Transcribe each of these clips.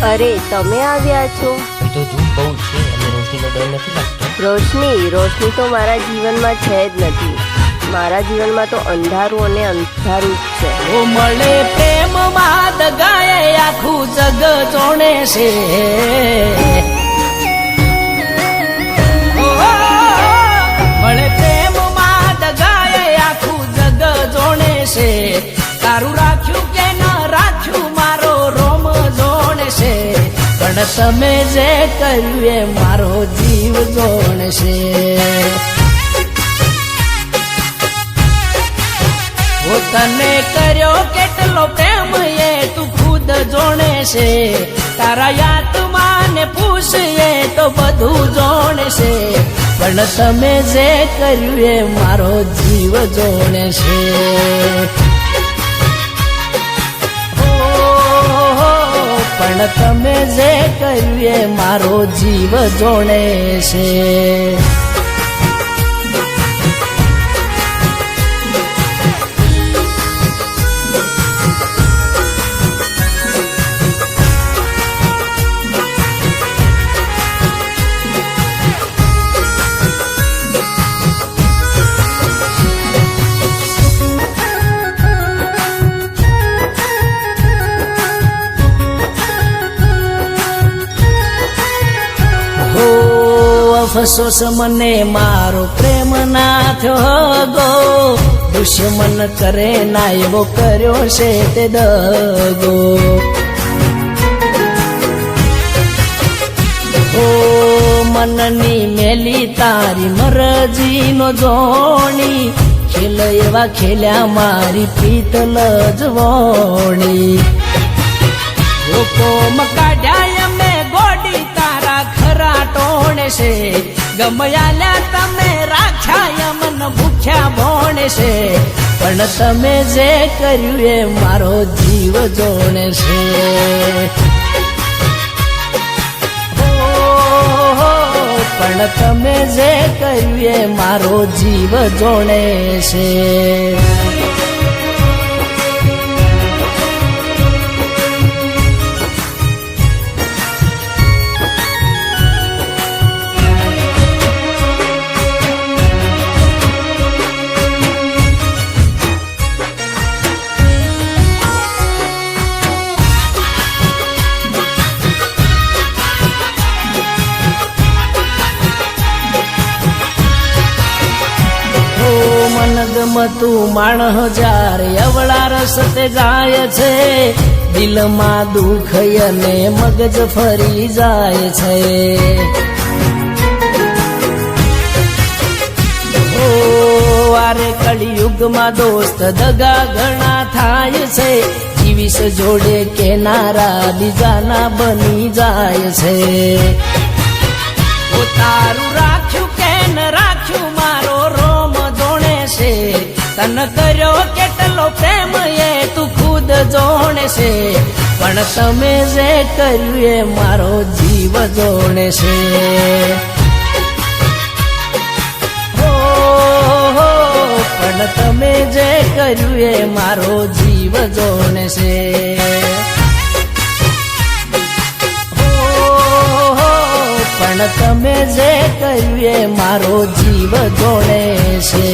અરે તમે આવ્યા છો? તો ધૂપ બહુ છે અને રોશનીનો ડર નથી લાગતો? રોશની તો મારા જીવનમાં છે જ નથી. મારા જીવનમાં તો અંધારું અને અંધારું જ છે. ઓ મળે પ્રેમમાં દગાએ આખું જગ જોણે છે. મળે પ્રેમમાં દગાએ આખું જગ જોણે છે. તારું રાખ્યું કે ન રાખ્યું મારો રોમ જોણે છે. પણ તમે જે કર્યું એ મારો જીવ જોણે છે. તને કર્યો કેટલો પ્રેમ એ તું ખુદ જોણે છે. તારા આત્મા ને પૂછે તો બધું જોણે છે. પણ તમે જે કર્યું એ મારો જીવ જોણે છે. પણ તમે જે કર્યું એ મારો જીવ જોણે છે. અફસોસ મને મારો પ્રેમ ના થયો ગો. દુશ્મન કરે ના એવો કર્યો છે તે દગો. ઓ મનની મેલી તારી મરજીનો જોણી. ખેલ એવા ખેલ્યા મારી પીતલ જવોણી. લોકો મકાડ્યા અમે ગોડી તારા ખરા ટોણે છે. ગમયાલ્યા તમે રાખ્યા મન ભૂખ્યા ભોણે છે. પણ તમે જે કર્યું એ મારો જીવ જોણે છે. પણ તમે જે કર્યું એ મારો જીવ જોણે છે. મનગમતું માણસ જ્યારે અવળા રસ્તે જાય છે. દિલમાં દુઃખ અને મગજ ફરી જાય છે. ઓ વારે કળિયુગમાં દોસ્ત દગા ઘણા થાય છે. જીવીસ જોડે કેનારા બીજાના બની જાય છે. તારું રાખ્યું કે ન રાખ્યું મારો રોમ જોણે છે. તન કર્યો કેટલો પ્રેમ એ તું ખુદ જોણે છે. પણ તમે જે કર્યું એ મારો જીવ જોણે છે. પણ તમે જે કર્યું એ મારો જીવ જોણે છે. પણ તમે જે કર્યું એ મારો જીવ જોણે છે.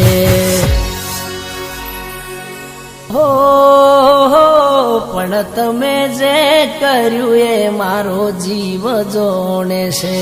પણ તમે જે કર્યું એ મારો જીવ જોણે છે.